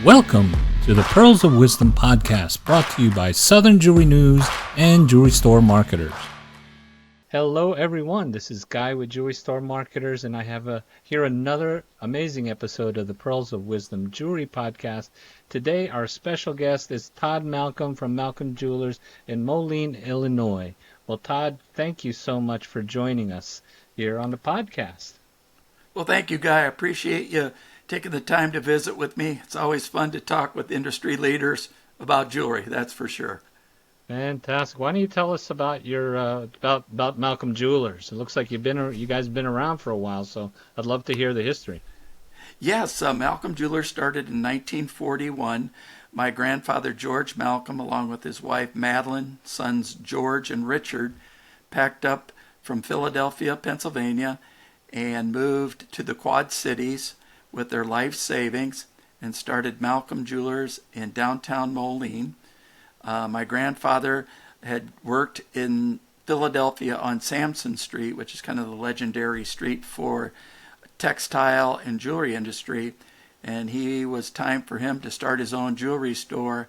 Welcome to the Pearls of Wisdom podcast, brought to you by Southern Jewelry News and Jewelry Store Marketers. Hello, everyone. This is Guy with Jewelry Store Marketers, and I have here another amazing episode of the Pearls of Wisdom Jewelry podcast. Today, our special guest is Todd Malcolm from Malcolm Jewelers in Moline, Illinois. Well, Todd, thank you so much for joining us here on the podcast. Well, thank you, Guy. I appreciate you taking the time to visit with me. It's always fun to talk with industry leaders about jewelry, that's for sure. Fantastic. Why don't you tell us about your about Malcolm Jewelers? It looks like you guys have been around for a while, so I'd love to hear the history. Yes, Malcolm Jewelers started in 1941. My grandfather, George Malcolm, along with his wife, Madeline, sons George and Richard, packed up from Philadelphia, Pennsylvania, and moved to the Quad Cities with their life savings and started Malcolm Jewelers in downtown Moline. My grandfather had worked in Philadelphia on Sampson Street, which is kind of the legendary street for textile and jewelry industry, and he was time for him to start his own jewelry store,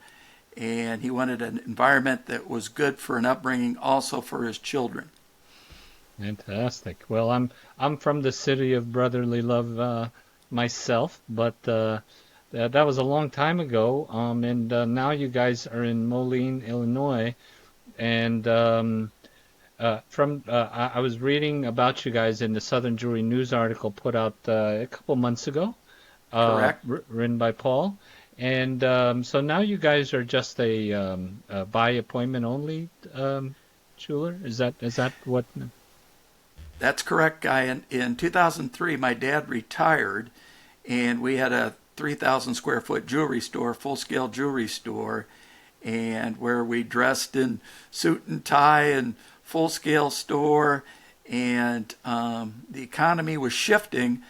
and he wanted an environment that was good for an upbringing, also for his children. Fantastic. Well, I'm from the city of brotherly love myself, but that was a long time ago, and now you guys are in Moline, Illinois, and I was reading about you guys in the Southern Jewelry News article put out a couple months ago. Correct. Written by Paul, and so now you guys are just a by appointment only jeweler. Is that what? That's correct, Guy. In 2003, my dad retired, and we had a 3,000 square foot jewelry store, full-scale jewelry store, and where we dressed in suit and tie and full-scale store, and the economy was shifting,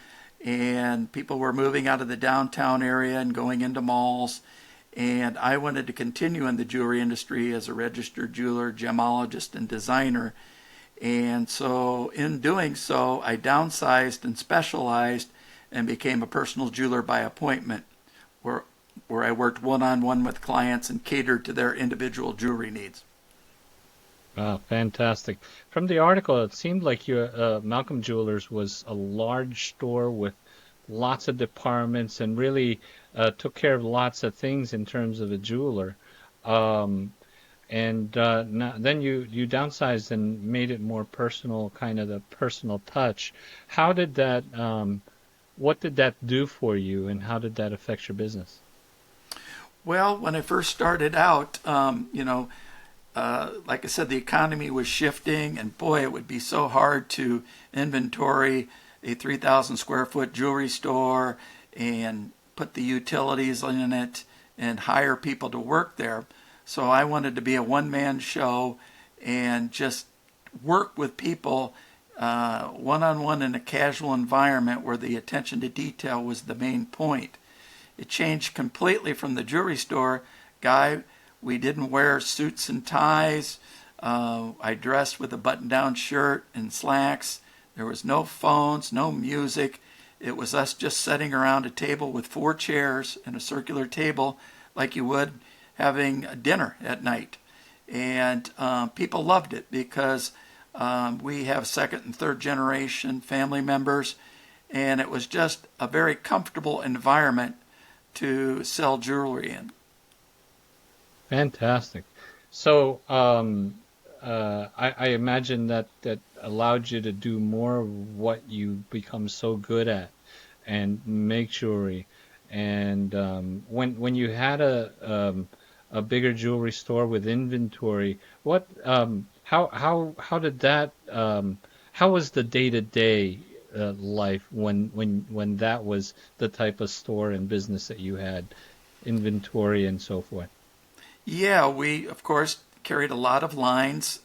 and people were moving out of the downtown area and going into malls, and I wanted to continue in the jewelry industry as a registered jeweler, gemologist, and designer. And so in doing so, I downsized and specialized and became a personal jeweler by appointment, where I worked one-on-one with clients and catered to their individual jewelry needs. Wow, fantastic. From the article, it seemed like your Malcolm Jewelers was a large store with lots of departments and really took care of lots of things in terms of a jeweler. And then you downsized and made it more personal, kind of the personal touch. How did that, what did that do for you, and how did that affect your business? Well, when I first started out, like I said, the economy was shifting, and boy, it would be so hard to inventory a 3,000 square foot jewelry store and put the utilities in it and hire people to work there. So I wanted to be a one-man show and just work with people one-on-one in a casual environment where the attention to detail was the main point. It changed completely from the jewelry store. Guy, we didn't wear suits and ties. I dressed with a button-down shirt and slacks. There was no phones, no music. It was us just sitting around a table with 4 chairs and a circular table like you would having a dinner at night. And people loved it because we have second and third generation family members, and it was just a very comfortable environment to sell jewelry in. Fantastic. So I imagine that allowed you to do more of what you become so good at and make jewelry. And when you had a bigger jewelry store with inventory, what how did that how was the day-to-day life when that was the type of store and business that you had, inventory and so forth? Yeah, we of course carried a lot of lines.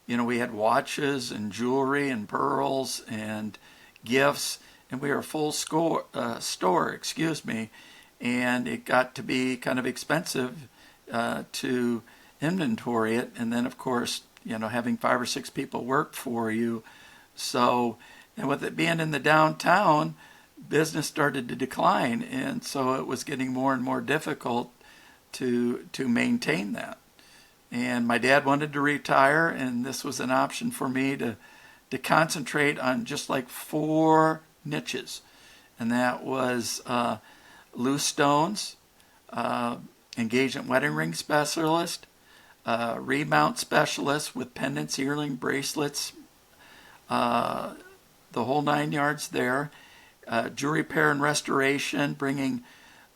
We had watches and jewelry and pearls and gifts, and we were a full store, and it got to be kind of expensive to inventory it, and then of course having 5 or 6 people work for you. So, and with it being in the downtown, business started to decline, and so it was getting more and more difficult to maintain that. And my dad wanted to retire, and this was an option for me to concentrate on just like four niches, and that was loose stones, engagement wedding ring specialist, remount specialist with pendants, earring, bracelets, the whole 9 yards there. Jewelry repair and restoration, bringing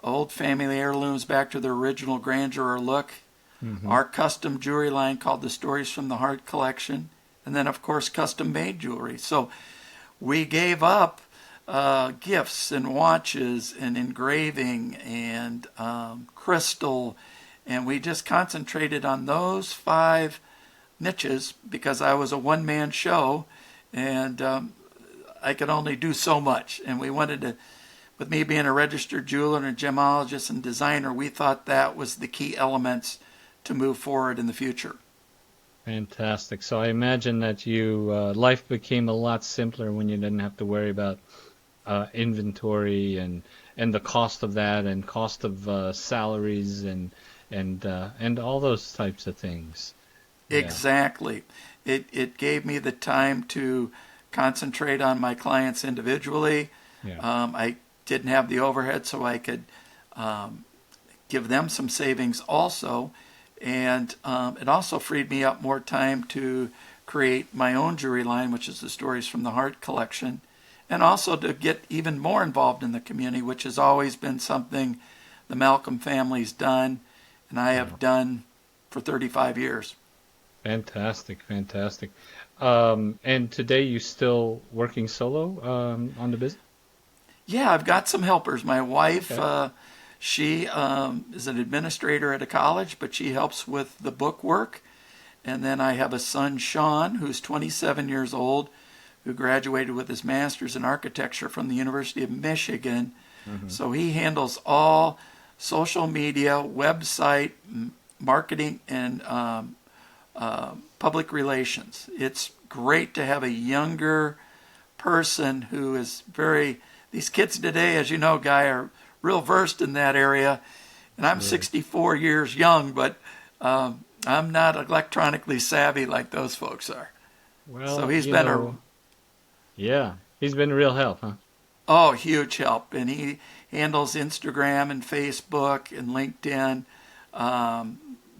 old family heirlooms back to their original grandeur or look. Mm-hmm. Our custom jewelry line called the Stories from the Heart collection. And then, of course, custom made jewelry. So we gave up gifts and watches and engraving and crystal. And we just concentrated on those 5 niches because I was a one-man show. And I could only do so much. And we wanted to, with me being a registered jeweler and a gemologist and designer, we thought that was the key elements to move forward in the future. Fantastic. So I imagine that life became a lot simpler when you didn't have to worry about inventory and the cost of that and cost of salaries and all those types of things. Yeah. Exactly. It gave me the time to concentrate on my clients individually. Yeah. I didn't have the overhead, so I could give them some savings also. And it also freed me up more time to create my own jewelry line, which is the Stories from the Heart collection, and also to get even more involved in the community, which has always been something the Malcolm family's done, and I have done for 35 years. Fantastic, fantastic. And today you still working solo on the business? Yeah, I've got some helpers. My wife, Okay. she is an administrator at a college, but she helps with the book work. And then I have a son, Sean, who's 27 years old, who graduated with his master's in architecture from the University of Michigan. Mm-hmm. So he handles all social media, website, marketing, and public relations. It's great to have a younger person who is these kids today, as you know, Guy, are real versed in that area. And I'm Yeah. 64 years young, but I'm not electronically savvy like those folks are. So Well, he's been yeah, he's been a real help, huh? huge help. And he handles Instagram and Facebook and LinkedIn,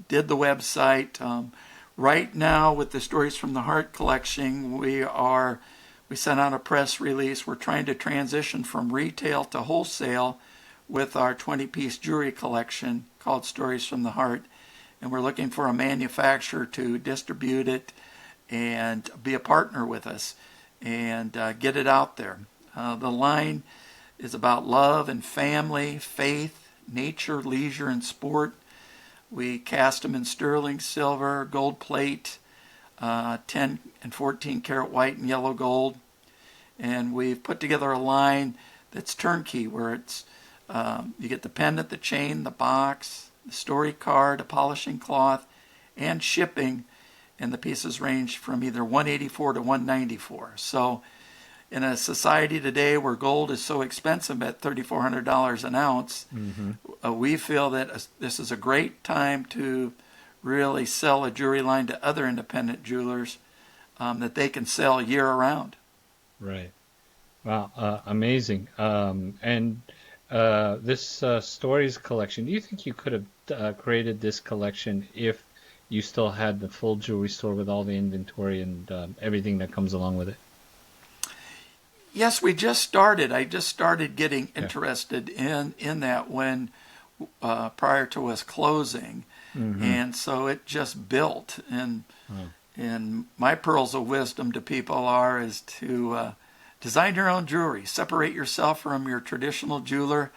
did the website. Right now, with the Stories from the Heart collection, we sent out a press release. We're trying to transition from retail to wholesale with our 20-piece jewelry collection called Stories from the Heart. And we're looking for a manufacturer to distribute it and be a partner with us and get it out there. The line is about love and family, faith, nature, leisure, and sport. We cast them in sterling silver, gold plate, 10 and 14 karat white and yellow gold. And we've put together a line that's turnkey, where it's you get the pendant, the chain, the box, the story card, a polishing cloth, and shipping. And the pieces range from either $184 to $194. So in a society today where gold is so expensive at $3,400 an ounce, Mm-hmm. we feel that this is a great time to really sell a jewelry line to other independent jewelers that they can sell year round. Right. Wow, amazing. And this stories collection, do you think you could have created this collection if you still had the full jewelry store with all the inventory and everything that comes along with it? Yes, we just started. I just started getting Yeah. interested in that when prior to us closing, Mm-hmm. and so it just built. Oh, And my pearls of wisdom to people is to design your own jewelry. Separate yourself from your traditional jeweler.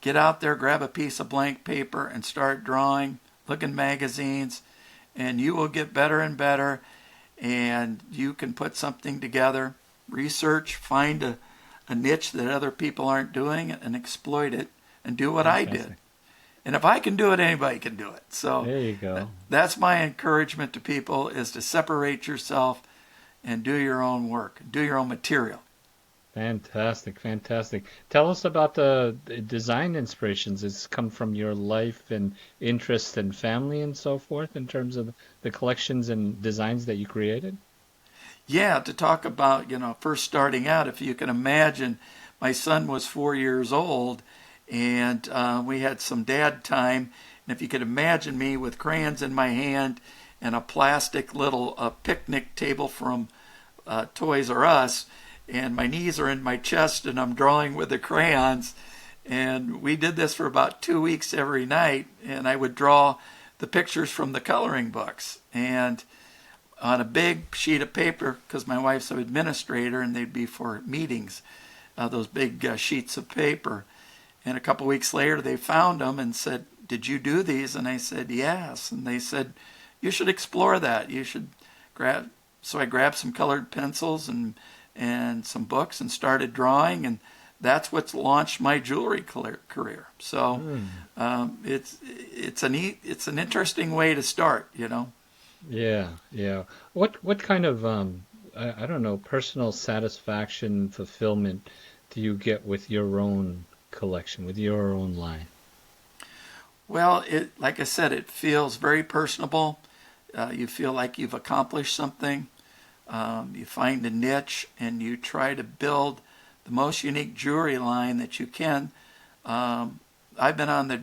Get out there, grab a piece of blank paper, and start drawing. Look in magazines, and you will get better and better. And you can put something together. Research, find a niche that other people aren't doing, and exploit it. And do what I did. fantastic. And if I can do it, anybody can do it. So There you go. that's my encouragement to people, is to separate yourself and do your own work, do your own material. Fantastic, fantastic. Tell us about the design inspirations. It's come from your life and interest and family and so forth in terms of the collections and designs that you created? Yeah, to talk about, first starting out, if you can imagine, my son was 4 years old and we had some dad time. And if you could imagine me with crayons in my hand and a plastic little picnic table from Toys R Us, and my knees are in my chest and I'm drawing with the crayons. And we did this for about 2 weeks every night, and I would draw the pictures from the coloring books. And on a big sheet of paper, because my wife's an administrator and they'd be for meetings, those big sheets of paper. And a couple weeks later, they found them and said, "Did you do these?" And I said, "Yes." And they said, "You should explore that. You should grab." So I grabbed some colored pencils and some books and started drawing, and that's what's launched my jewelry career. So Hmm. it's an interesting way to start, you know. Yeah, yeah. What kind of I don't know, personal satisfaction, fulfillment do you get with your own collection, with your own line? Well, it like I said, it feels very personable. You feel like you've accomplished something. You find a niche and you try to build the most unique jewelry line that you can. Um, I've been on the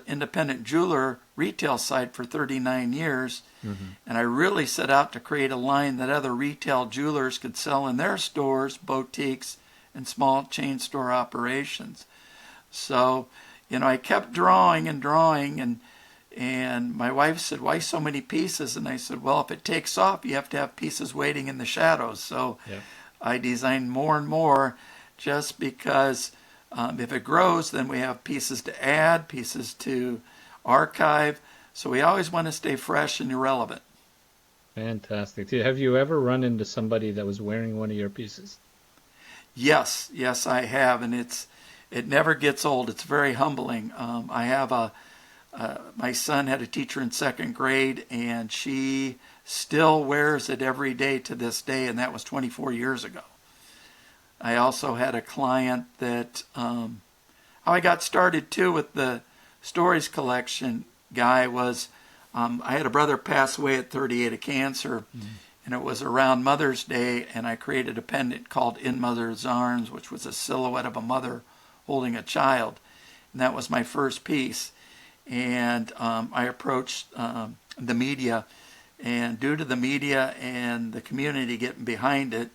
independent jeweler retail side for 39 years, Hmm. and I really set out to create a line that other retail jewelers could sell in their stores, boutiques, and small chain store operations. So, I kept drawing and drawing, and my wife said, "Why so many pieces?" And I said, "Well, if it takes off, you have to have pieces waiting in the shadows." So Yep. I designed more and more just because if it grows, then we have pieces to add, pieces to archive. So we always want to stay fresh and irrelevant. Fantastic. Have you ever run into somebody that was wearing one of your pieces? Yes, yes, I have, and it never gets old. It's very humbling. I have my son had a teacher in second grade, and she still wears it every day to this day, and that was 24 years ago. I also had a client that how I got started too with the stories collection guy was I had a brother pass away at 38 of cancer, Mm. and it was around Mother's Day, and I created a pendant called In Mother's Arms, which was a silhouette of a mother holding a child, and that was my first piece. And I approached the media, and due to the media and the community getting behind it,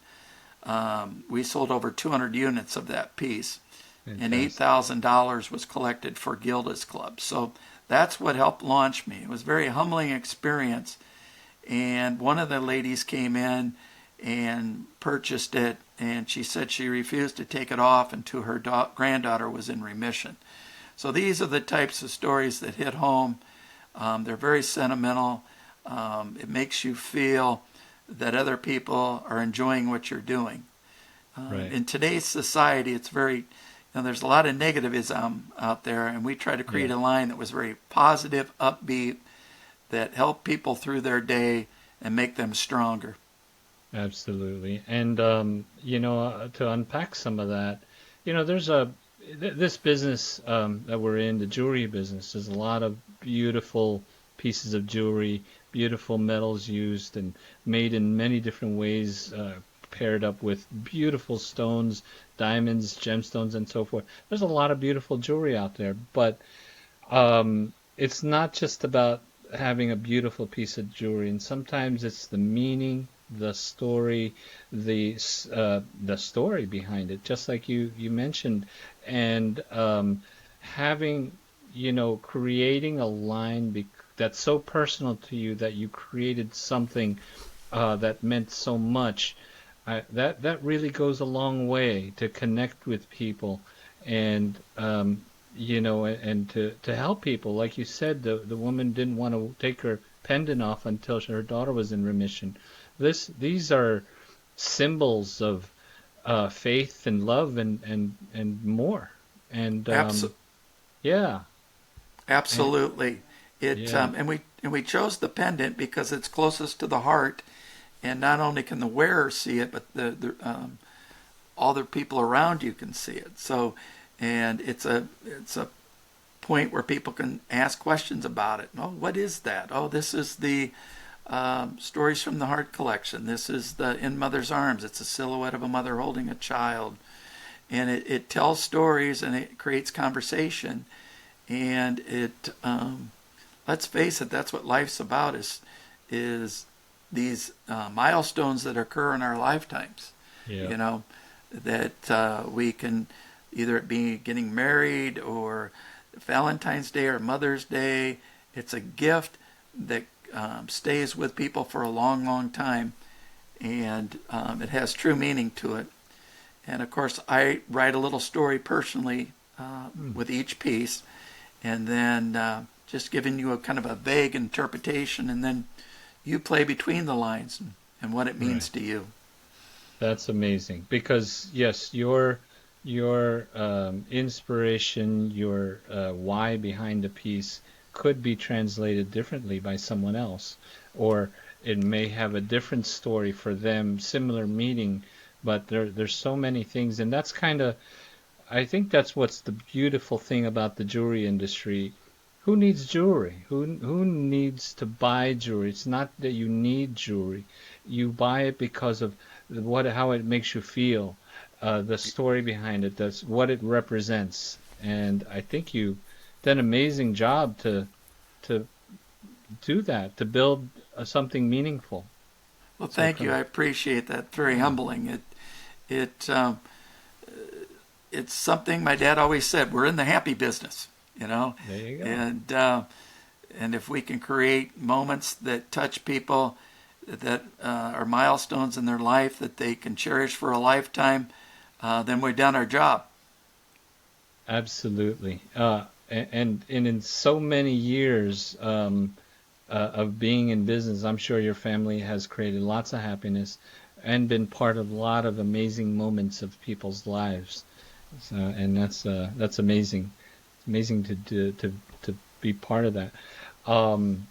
we sold over 200 units of that piece, and Fantastic. $8,000 was collected for Gilda's Club. So that's what helped launch me. It was a very humbling experience. And one of the ladies came in and purchased it, and she said she refused to take it off until her granddaughter was in remission. So these are the types of stories that hit home. They're very sentimental. It makes you feel that other people are enjoying what you're doing. Right. In today's society, it's very, there's a lot of negativism out there, and we try to Yeah. create a line that was very positive, upbeat, that helped people through their day and make them stronger. Absolutely. And to unpack some of that, there's this business that we're in, the jewelry business, there's a lot of beautiful pieces of jewelry, beautiful metals used and made in many different ways, paired up with beautiful stones, diamonds, gemstones, and so forth. There's a lot of beautiful jewelry out there, but it's not just about having a beautiful piece of jewelry, and sometimes it's the meaning, the story, the story behind it, just like you mentioned, and having creating a line that's so personal to you that you created something that meant so much. That really goes a long way to connect with people and and to help people. Like you said, the woman didn't want to take her pendant off until her daughter was in remission. These are symbols of faith and love and more. And Abs- yeah, and Absolutely. It yeah, and we chose the pendant because it's closest to the heart, and not only can the wearer see it, but all the people around you can see it. So, and it's a point where people can ask questions about it. Oh, what is that? Oh, this is the Stories from the Heart collection. This is the In Mother's Arms. It's a silhouette of a mother holding a child. And it tells stories and it creates conversation. And it, let's face it, that's what life's about is these milestones that occur in our lifetimes. Yeah. You know, that we can either it be getting married or Valentine's Day or Mother's Day. It's a gift that stays with people for a long, long time, and it has true meaning to it. And of course, I write a little story personally with each piece, and then just giving you a kind of a vague interpretation, and then you play between the lines and what it means Right. to you. That's amazing because yes, your inspiration, your why behind a piece could be translated differently by someone else, or it may have a different story for them, similar meaning, but there's so many things, and that's kind of I think that's what's the beautiful thing about the jewelry industry. Who needs jewelry? Who needs to buy jewelry? It's not that you need jewelry. You buy it because of what how it makes you feel, the story behind it, that's what it represents. And I think you did an amazing job to do that, to build something meaningful. Well, So thank you. I come, appreciate that. Very yeah, humbling. It it's something my dad always said. We're in the happy business, you know, there you go. and uh, and if we can create moments that touch people, that are milestones in their life that they can cherish for a lifetime, then we've done our job. Absolutely. And in so many years of being in business, I'm sure your family has created lots of happiness and been part of a lot of amazing moments of people's lives. So, and that's amazing. It's amazing to be part of that. Um,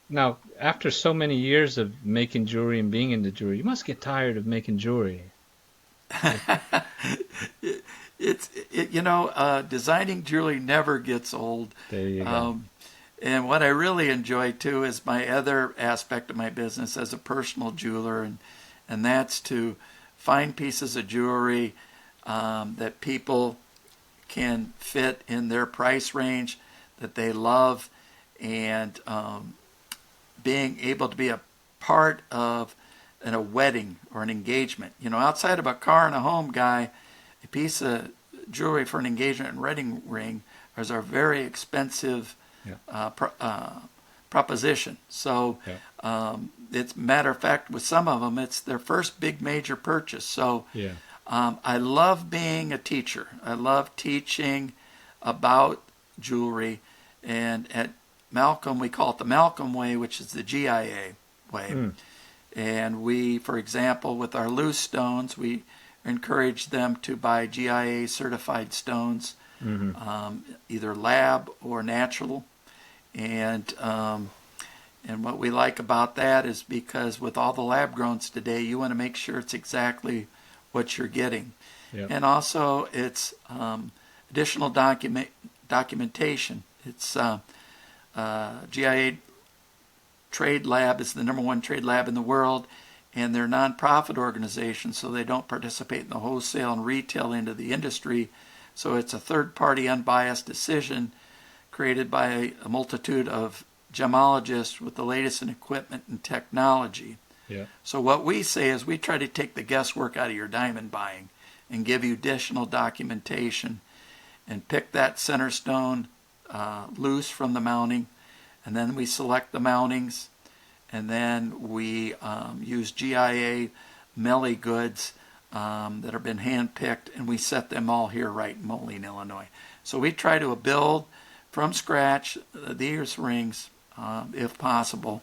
Now, after so many years of making jewelry and being into jewelry, you must get tired of making jewelry. Designing jewelry never gets old. There you go. Um, and what I really enjoy too is my other aspect of my business as a personal jeweler, and that's to find pieces of jewelry that people can fit in their price range that they love, and being able to be a part of in a wedding or an engagement. You know, outside of a car and a home guy, a piece of jewelry for an engagement and wedding ring is a very expensive Yeah, proposition. So, yeah, it's matter of fact, with some of them, it's their first big major purchase. So, yeah. I love being a teacher. I love teaching about jewelry, and at Malcolm, we call it the Malcolm way, which is the GIA way. Mm, And we, for example, with our loose stones, we encourage them to buy GIA certified stones, mm-hmm. either lab or natural. And what we like about that is because with all the lab growns today, you want to make sure it's exactly what you're getting. Yeah, And also, it's additional documentation. It's GIA Trade Lab is the number one trade lab in the world, and they're a nonprofit organization, so they don't participate in the wholesale and retail end of the industry. So it's a third-party, unbiased decision created by a multitude of gemologists with the latest in equipment and technology. yeah. So what we say is we try to take the guesswork out of your diamond buying and give you additional documentation and pick that center stone loose from the mounting, and then we select the mountings, and then we use GIA Melly goods that have been hand-picked, and we set them all here right in Moline, Illinois. So we try to build from scratch these rings if possible,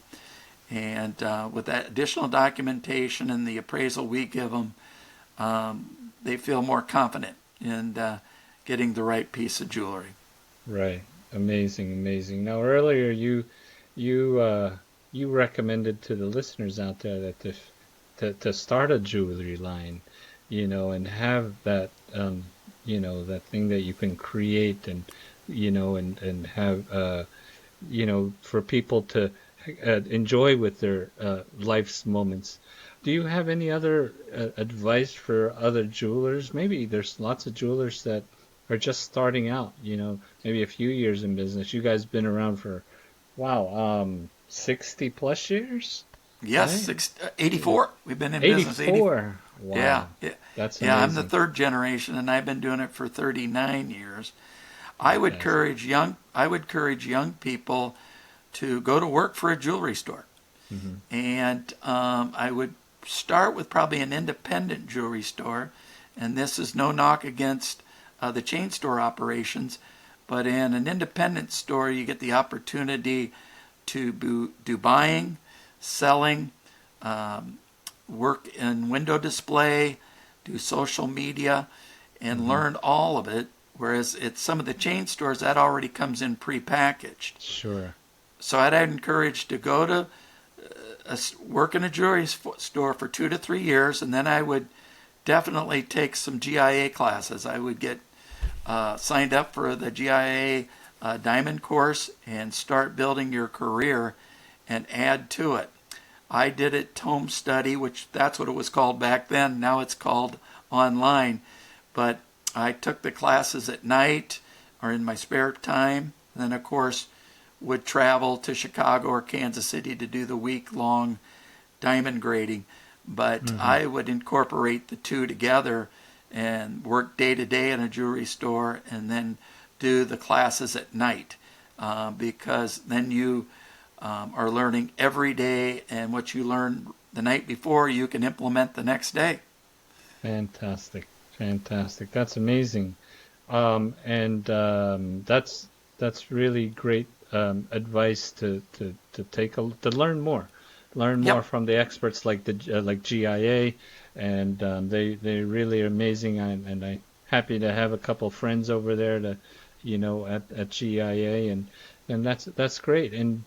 and with that additional documentation and the appraisal we give them, they feel more confident in getting the right piece of jewelry. Right. Amazing, amazing. Now, earlier you recommended to the listeners out there that to start a jewelry line. and have that, that thing that you can create, and, and have, for people to enjoy with their life's moments. Do you have any other advice for other jewelers? Maybe there's lots of jewelers that are just starting out, maybe a few years in business. You guys been around for, wow, 60 plus years, Yes, right? 84. We've been in business 80. 84. Yeah, Wow. yeah, That's yeah. I'm the amazing. third generation, and I've been doing it for 39 years. Fantastic. I would encourage young people to go to work for a jewelry store, Hmm. and I would start with probably an independent jewelry store. And this is no knock against the chain store operations, but in an independent store, you get the opportunity to do buying, selling, um, work in window display, do social media, and Hmm. learn all of it. Whereas at some of the chain stores, that already comes in prepackaged. Sure. So I'd encourage to go to work in a jewelry store for 2 to 3 years, and then I would definitely take some GIA classes. I would get signed up for the GIA Diamond course and start building your career and add to it. I did it home study, which that's what it was called back then. Now it's called online. But I took the classes at night or in my spare time. And then, of course, would travel to Chicago or Kansas City to do the week-long diamond grading. But Hmm. I would incorporate the two together and work day to day in a jewelry store and then do the classes at night because then you are learning every day, and what you learn the night before you can implement the next day. Fantastic. Fantastic. That's amazing. And that's really great advice to to learn more Yep, from the experts like like GIA, and they really are amazing. And I'm happy to have a couple friends over there to, at GIA, and that's great. And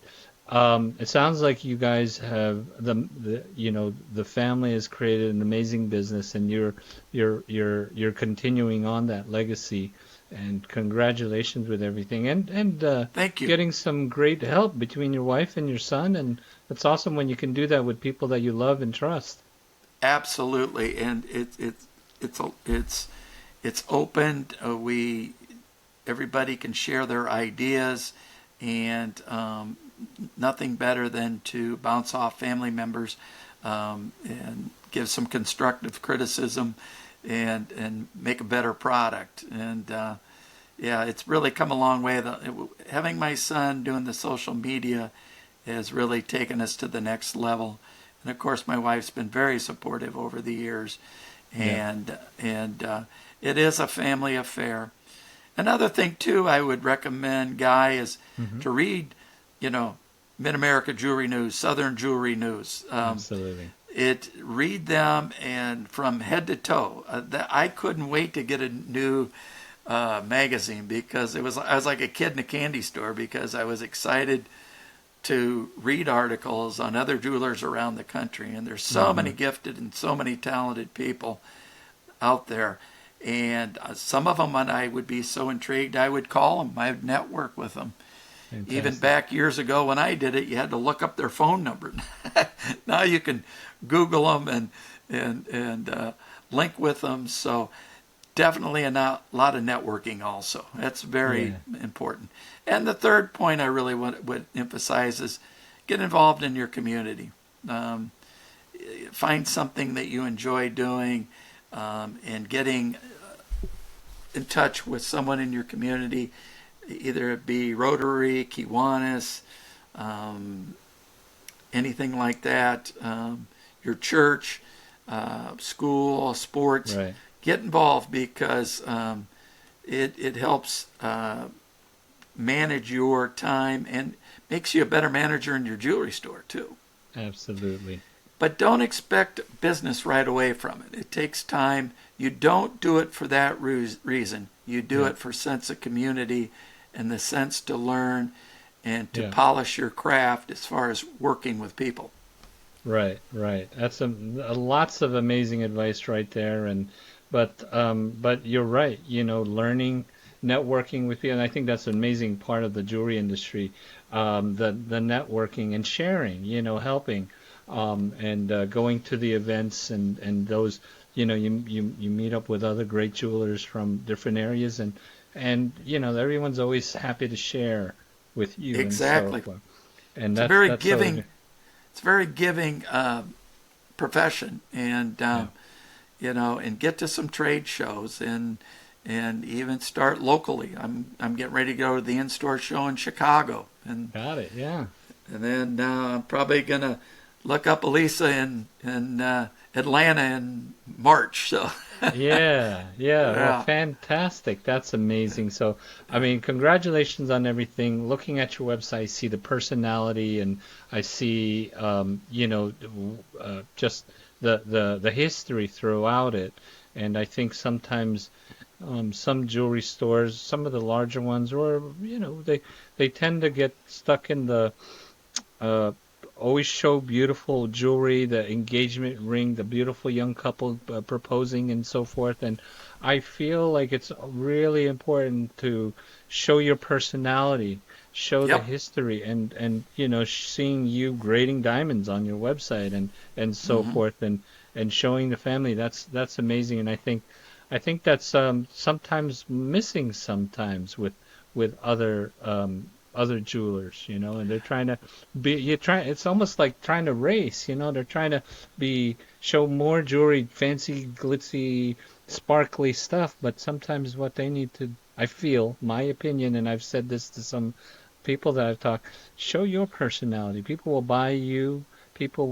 it sounds like you guys have the family has created an amazing business, and you're continuing on that legacy. And congratulations with everything, and thank you. getting some great help between your wife and your son, and it's awesome when you can do that with people that you love and trust. Absolutely, and it's opened. We everybody can share their ideas, and nothing better than to bounce off family members and give some constructive criticism and make a better product. And yeah, it's really come a long way. Having my son doing the social media has really taken us to the next level. And of course, my wife's been very supportive over the years, Yeah. and it is a family affair. Another thing too, I would recommend, Guy, is Hmm. to read, Mid America Jewelry News, Southern Jewelry News. Absolutely. Read them and from head to toe. I couldn't wait to get a new magazine because I was like a kid in a candy store because I was excited to read articles on other jewelers around the country. And there's so Hmm. many gifted and so many talented people out there. And some of them, when I would be so intrigued, I would call them. I would network with them. Even Fantastic. back years ago when I did it, you had to look up their phone number. Now you can Google them and link with them. So definitely a lot of networking also. That's very Yeah. important. And the third point I really would emphasize is get involved in your community. Um, Find something that you enjoy doing and getting in touch with someone in your community, either it be Rotary, Kiwanis, um, anything like that, your church, school, sports. Right. Get involved because it helps manage your time and makes you a better manager in your jewelry store too. Absolutely. But don't expect business right away from it. It takes time. You don't do it for that reason. You do Yeah. it for sense of community and the sense to learn and to Yeah. polish your craft as far as working with people. Right, right. That's lots of amazing advice right there, and but you're right. Learning, networking with people, and I think that's an amazing part of the jewelry industry. The networking and sharing. Helping, and going to the events and those. You meet up with other great jewelers from different areas, and everyone's always happy to share with you and so Exactly. forth. And It's a that's very that's so. giving. It's a very giving profession, and Yeah. and get to some trade shows and even start locally. I'm getting ready to go to the in-store show in Chicago, Got it. Yeah. and then I'm probably gonna look up Elisa in Atlanta in March. So Yeah, yeah. Well, yeah, fantastic. That's amazing. So, I mean, congratulations on everything. Looking at your website, I see the personality and I see, just the history throughout it. And I think sometimes some jewelry stores, some of the larger ones, or they tend to get stuck in the uh, always show beautiful jewelry, the engagement ring, the beautiful young couple proposing, and so forth. And I feel like it's really important to show your personality, show the yep, history, and seeing you grading diamonds on your website and so hmm forth, and showing the family. That's amazing. And I think that's sometimes missing sometimes with other jewelers, and they're trying to be you try it's almost like trying to race, they're trying to be show more jewelry, fancy, glitzy, sparkly stuff, but sometimes what they need to, I feel, my opinion, and I've said this to some people that I've talked, show your personality. People will buy you, people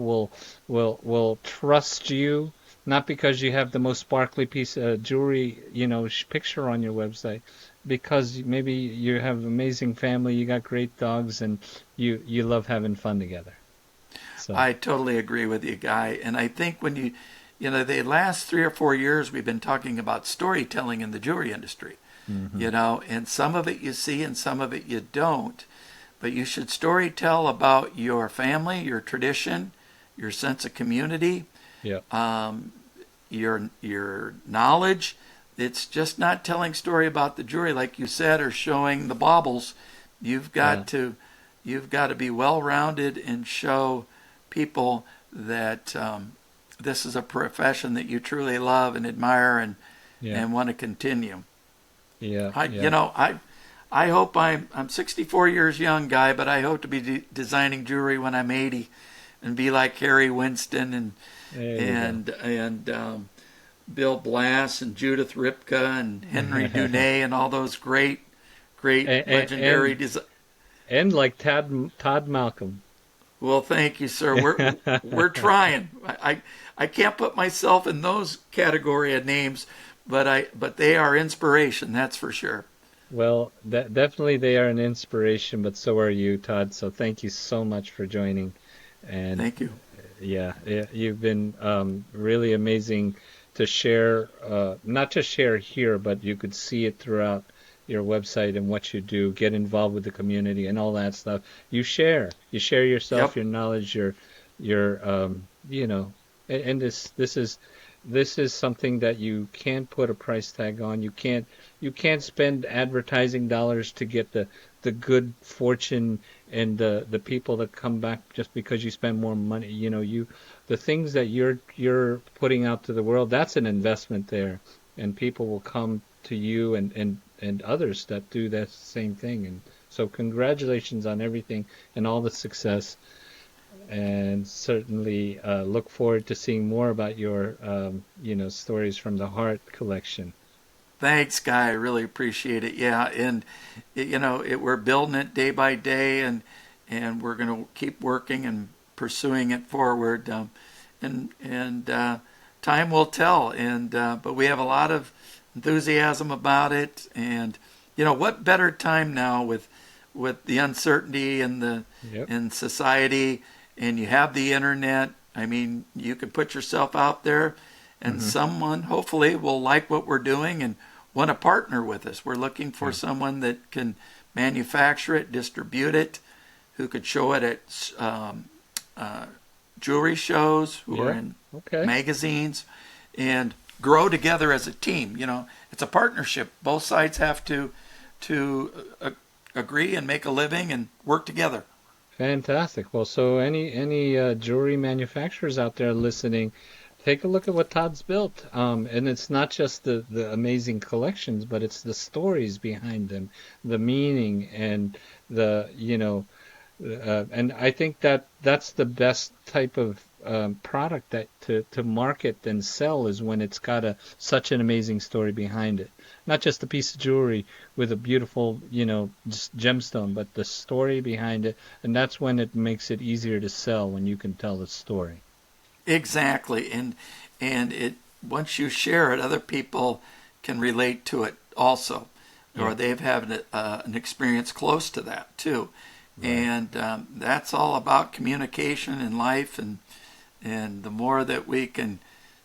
will trust you, not because you have the most sparkly piece of jewelry, picture on your website, because maybe you have amazing family, you got great dogs, and you love having fun together. So, I totally agree with you, Guy. And I think when the last 3 or 4 years, we've been talking about storytelling in the jewelry industry. hmm And some of it you see and some of it you don't. But you should story tell about your family, your tradition, your sense of community, yeah, um, your knowledge. It's just not telling story about the jewelry, like you said, or showing the baubles. You've yeah, got to you've got to be well rounded and show people that this is a profession that you truly love and admire yeah, and want to continue. yeah, I you yeah. know I hope I'm 64 years young, Guy, but I hope to be designing jewelry when I'm 80 and be like Harry Winston There you go. and Bill Blass and Judith Ripka and Henry Dunay and all those great and, legendary and designers. and like Todd Malcolm. Well, thank you, sir. We're trying. I can't put myself in those category of names, but they are inspiration. That's for sure. Well, that definitely they are an inspiration, but so are you, Todd. So thank you so much for joining. And Thank you. yeah, you've been really amazing to share, not just share here, but you could see it throughout your website and what you do, get involved with the community and all that stuff. You share yourself, Yep. your knowledge, and this is something that you can't put a price tag on. You can't spend advertising dollars to get the good fortune and the people that come back just because you spend more money. The things that you're putting out to the world, that's an investment there, and people will come to you and others that do that same thing. And so congratulations on everything and all the success, and certainly look forward to seeing more about your stories from the Heart collection. Thanks, Guy. I really appreciate it. Yeah, and we're building it day by day, and we're going to keep working and pursuing it forward. And time will tell. And but we have a lot of enthusiasm about it. And what better time now with the uncertainty Yep. in society, and you have the internet. I mean, you can put yourself out there, and hmm someone hopefully will like what we're doing and want to partner with us. We're looking for Yeah. someone that can manufacture it, distribute it, who could show it at jewelry shows, who are Yeah. in Okay. magazines, and grow together as a team. It's a partnership. Both sides have to agree and make a living and work together. Fantastic. Well, so any jewelry manufacturers out there listening, take a look at what Todd's built. And it's not just the amazing collections, but it's the stories behind them, the meaning, and and I think that that's the best type of product that to market and sell is when it's got such an amazing story behind it. Not just a piece of jewelry with a beautiful, just gemstone, but the story behind it, and that's when it makes it easier to sell when you can tell the story. Exactly, and it once you share it, other people can relate to it also, or Yeah, they've had an experience close to that too. right. And that's all about communication in life, and the more that we can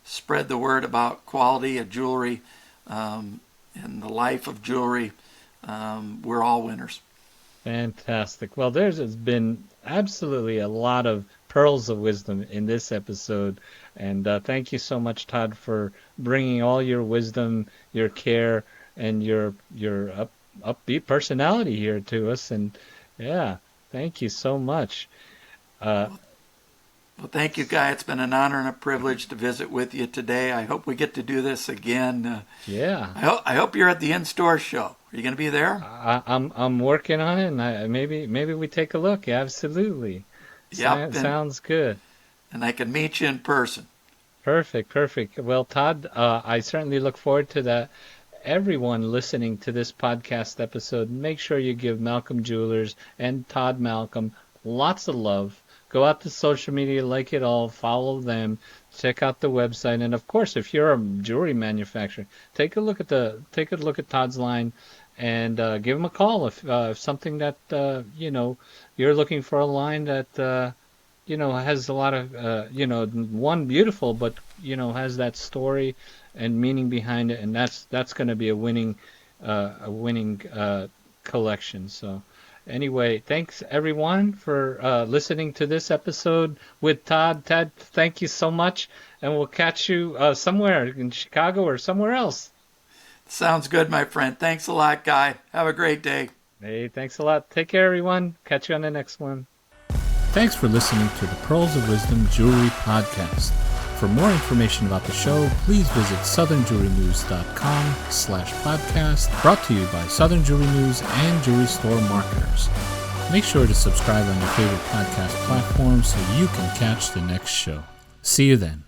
spread the word about quality of jewelry and the life of jewelry, we're all winners. Fantastic. Well, there's has been absolutely a lot of pearls of wisdom in this episode, and thank you so much, Todd, for bringing all your wisdom, your care, and your upbeat personality here to us. And yeah, thank you so much. Uh, Well, thank you, Guy. It's been an honor and a privilege to visit with you today. I hope we get to do this again. yeah, I hope you're at the in-store show. Are you going to be there? I'm working on it, and maybe we take a look. Absolutely. Yep, Sounds good. and I can meet you in person. Perfect, perfect. Well, Todd, I certainly look forward to that. Everyone listening to this podcast episode, make sure you give Malcolm Jewelers and Todd Malcolm lots of love. Go out to social media, like it all, follow them, check out the website, and of course, if you're a jewelry manufacturer, take a look at Todd's line, and give him a call if something that you're looking for a line that has a lot of one beautiful, but has that story and meaning behind it, and that's going to be a winning collection. So. Anyway, thanks everyone for listening to this episode with Todd. Ted, thank you so much, and we'll catch you somewhere in Chicago or somewhere else. Sounds good, my friend. Thanks a lot, Guy. Have a great day. Hey, thanks a lot. Take care, everyone. Catch you on the next one. Thanks for listening to the Pearls of Wisdom Jewelry Podcast. For more information about the show, please visit southernjewelrynews.com/podcast, brought to you by Southern Jewelry News and Jewelry Store Marketers. Make sure to subscribe on your favorite podcast platform so you can catch the next show. See you then.